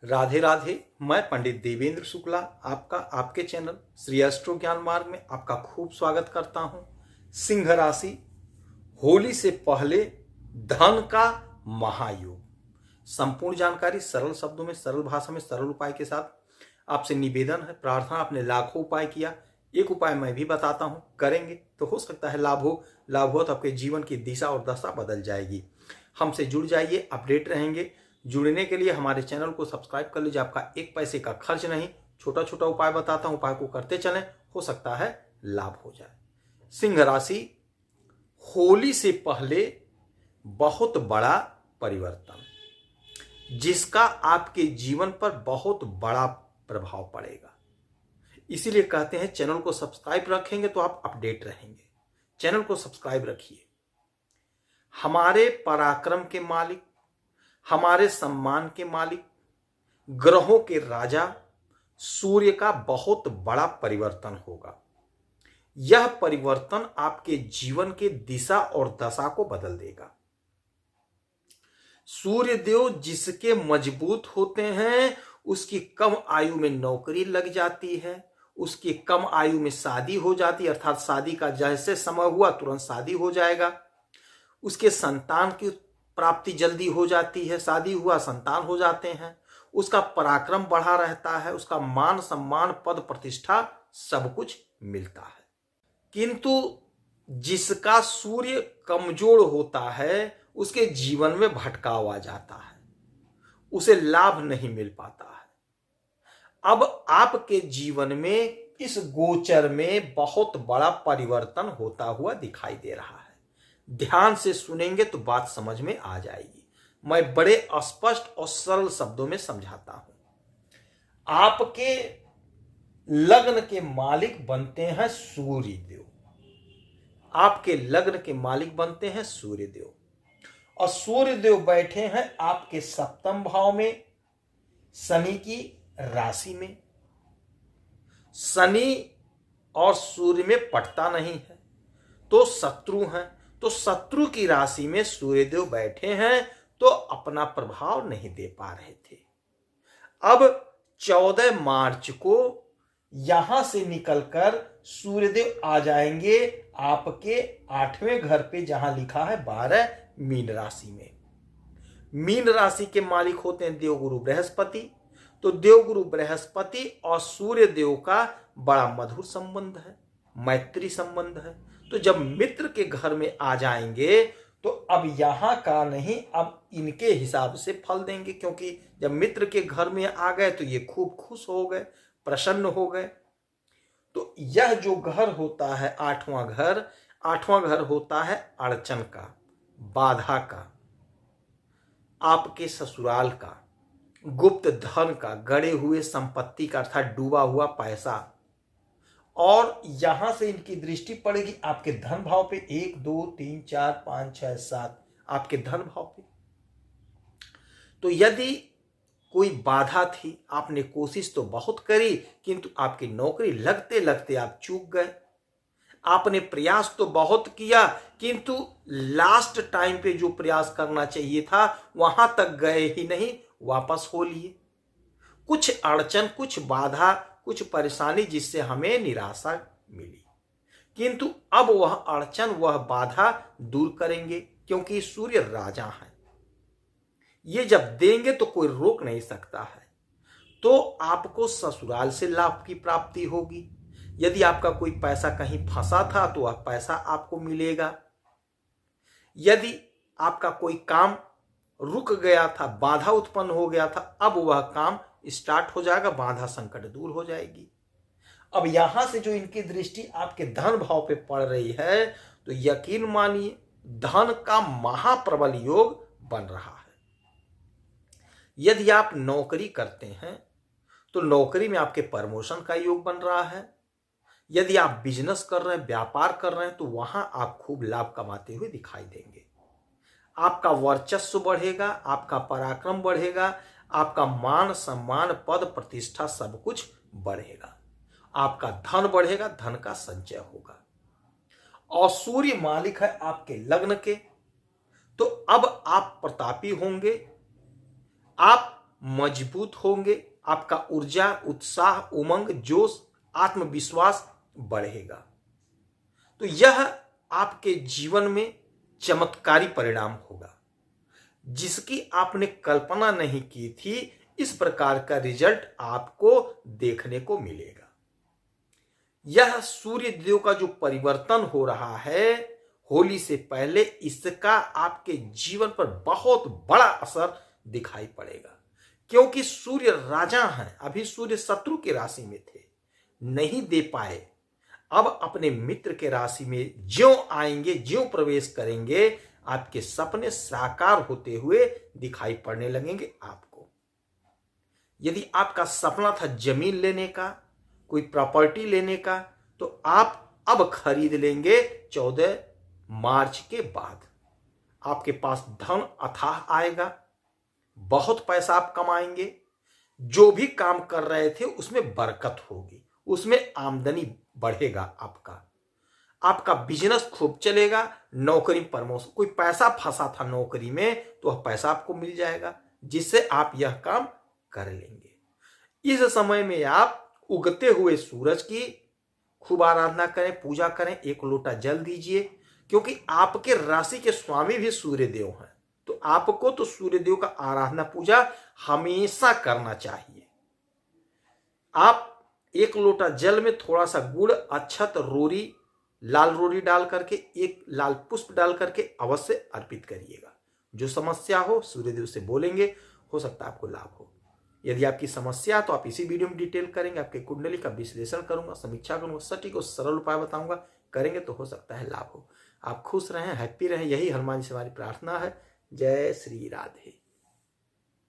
राधे राधे। मैं पंडित देवेंद्र शुक्ला आपका आपके चैनल श्री एस्ट्रो ज्ञान मार्ग में आपका खूब स्वागत करता हूं। सिंह राशि, होली से पहले धन का महायोग। संपूर्ण जानकारी सरल शब्दों में, सरल भाषा में, सरल उपाय के साथ आपसे निवेदन है, प्रार्थना। आपने लाखों उपाय किया, एक उपाय मैं भी बताता हूं, करेंगे तो हो सकता है लाभ हो तो आपके जीवन की दिशा और दशा बदल जाएगी। हमसे जुड़ जाइए, अपडेट रहेंगे। जुड़ने के लिए हमारे चैनल को सब्सक्राइब कर लीजिए, आपका एक पैसे का खर्च नहीं। छोटा छोटा उपाय बताता हूं, उपाय को करते चलें, हो सकता है लाभ हो जाए। सिंह राशि, होली से पहले बहुत बड़ा परिवर्तन, जिसका आपके जीवन पर बहुत बड़ा प्रभाव पड़ेगा। इसीलिए कहते हैं चैनल को सब्सक्राइब रखेंगे तो आप अपडेट रहेंगे। चैनल को सब्सक्राइब रखिए। हमारे पराक्रम के मालिक, हमारे सम्मान के मालिक, ग्रहों के राजा सूर्य का बहुत बड़ा परिवर्तन होगा। यह परिवर्तन आपके जीवन के दिशा और दशा को बदल देगा। सूर्य देव जिसके मजबूत होते हैं, उसकी कम आयु में नौकरी लग जाती है, उसकी कम आयु में शादी हो जाती है, अर्थात शादी का जैसे समय हुआ तुरंत शादी हो जाएगा। उसके संतान की प्राप्ति जल्दी हो जाती है, शादी हुआ संतान हो जाते हैं। उसका पराक्रम बढ़ा रहता है, उसका मान सम्मान पद प्रतिष्ठा सब कुछ मिलता है। किंतु जिसका सूर्य कमजोर होता है, उसके जीवन में भटकाव आ जाता है, उसे लाभ नहीं मिल पाता है। अब आपके जीवन में इस गोचर में बहुत बड़ा परिवर्तन होता हुआ दिखाई दे रहा है। ध्यान से सुनेंगे तो बात समझ में आ जाएगी। मैं बड़े स्पष्ट और सरल शब्दों में समझाता हूं। आपके लग्न के मालिक बनते हैं सूर्य देव। आपके लग्न के मालिक बनते हैं सूर्य देव, और सूर्य देव बैठे हैं आपके सप्तम भाव में, शनि की राशि में। शनि और सूर्य में पटता नहीं है तो शत्रु हैं, तो शत्रु की राशि में सूर्यदेव बैठे हैं तो अपना प्रभाव नहीं दे पा रहे थे। अब 14 मार्च को यहां से निकलकर सूर्यदेव आ जाएंगे आपके 8वें घर पे, जहां लिखा है 12, मीन राशि में। मीन राशि के मालिक होते हैं देवगुरु बृहस्पति। तो देवगुरु बृहस्पति और सूर्यदेव का बड़ा मधुर संबंध है, मैत्री संबंध है। तो जब मित्र के घर में आ जाएंगे तो अब यहां का नहीं, अब इनके हिसाब से फल देंगे, क्योंकि जब मित्र के घर में आ गए तो ये खूब खुश हो गए, प्रसन्न हो गए। तो यह जो घर होता है 8वां घर, 8वां घर होता है अड़चन का, बाधा का, आपके ससुराल का, गुप्त धन का, गड़े हुए संपत्ति का, अर्थात डूबा हुआ पैसा। और यहां से इनकी दृष्टि पड़ेगी आपके धन भाव पे, 1 2 3 4 5 6 7, आपके धन भाव पे। तो यदि कोई बाधा थी, आपने कोशिश तो बहुत करी, किंतु आपकी नौकरी लगते लगते आप चूक गए। आपने प्रयास तो बहुत किया, किंतु लास्ट टाइम पे जो प्रयास करना चाहिए था वहां तक गए ही नहीं, वापस हो लिए। कुछ अड़चन, कुछ बाधा, कुछ परेशानी, जिससे हमें निराशा मिली, किंतु अब वह अड़चन, वह बाधा दूर करेंगे, क्योंकि सूर्य राजा है। ये जब देंगे तो कोई रोक नहीं सकता है। तो आपको ससुराल से लाभ की प्राप्ति होगी। यदि आपका कोई पैसा कहीं फंसा था तो वह पैसा आपको मिलेगा। यदि आपका कोई काम रुक गया था, बाधा उत्पन्न हो गया था, अब वह काम स्टार्ट हो जाएगा, बाधा संकट दूर हो जाएगी। अब यहां से जो इनकी दृष्टि आपके धन भाव पे पड़ रही है, तो यकीन मानिए धन का महाप्रबल योग बन रहा है। यदि आप नौकरी करते हैं तो नौकरी में आपके प्रमोशन का योग बन रहा है। यदि आप बिजनेस कर रहे हैं, व्यापार कर रहे हैं, तो वहां आप खूब लाभ कमाते हुए दिखाई देंगे। आपका वर्चस्व बढ़ेगा, आपका पराक्रम बढ़ेगा, आपका मान सम्मान पद प्रतिष्ठा सब कुछ बढ़ेगा। आपका धन बढ़ेगा, धन का संचय होगा। और सूर्य मालिक है आपके लग्न के, तो अब आप प्रतापी होंगे। आप मजबूत होंगे, आपका ऊर्जा, उत्साह, उमंग, जोश, आत्मविश्वास बढ़ेगा। तो यह आपके जीवन में चमत्कारी परिणाम होगा जिसकी आपने कल्पना नहीं की थी। इस प्रकार का रिजल्ट आपको देखने को मिलेगा। यह सूर्य देव का जो परिवर्तन हो रहा है होली से पहले, इसका आपके जीवन पर बहुत बड़ा असर दिखाई पड़ेगा, क्योंकि सूर्य राजा हैं। अभी सूर्य शत्रु की राशि में थे, नहीं दे पाए। अब अपने मित्र के राशि में ज्यों आएंगे, ज्यों प्रवेश करेंगे, आपके सपने साकार होते हुए दिखाई पड़ने लगेंगे आपको। यदि आपका सपना था जमीन लेने का, कोई प्रॉपर्टी लेने का, तो आप अब खरीद लेंगे 14 मार्च के बाद। आपके पास धन अथाह आएगा, बहुत पैसा आप कमाएंगे। जो भी काम कर रहे थे उसमें बरकत होगी, उसमें आमदनी बढ़ेगा आपका बिजनेस खूब चलेगा। नौकरी प्रमोशन, कोई पैसा फंसा था नौकरी में तो वह पैसा आपको मिल जाएगा, जिससे आप यह काम कर लेंगे। इस समय में आप उगते हुए सूरज की खूब आराधना करें, पूजा करें, एक लोटा जल दीजिए, क्योंकि आपके राशि के स्वामी भी सूर्य देव हैं। तो आपको तो सूर्य देव का आराधना पूजा हमेशा करना चाहिए। आप एक लोटा जल में थोड़ा सा गुड़, अक्षत, रोरी, लाल रोरी डाल करके, एक लाल पुष्प डाल करके अवश्य अर्पित करिएगा। जो समस्या हो सूर्यदेव से बोलेंगे, हो सकता है आपको लाभ हो। यदि आपकी समस्या तो आप इसी वीडियो में डिटेल करेंगे, आपके कुंडली का विश्लेषण करूंगा, समीक्षा करूंगा, सटीक और सरल उपाय बताऊंगा, करेंगे तो हो सकता है लाभ हो। आप खुश रहें, हैप्पी रहें, यही हनुमान जी से हमारी प्रार्थना है। जय श्री राधे।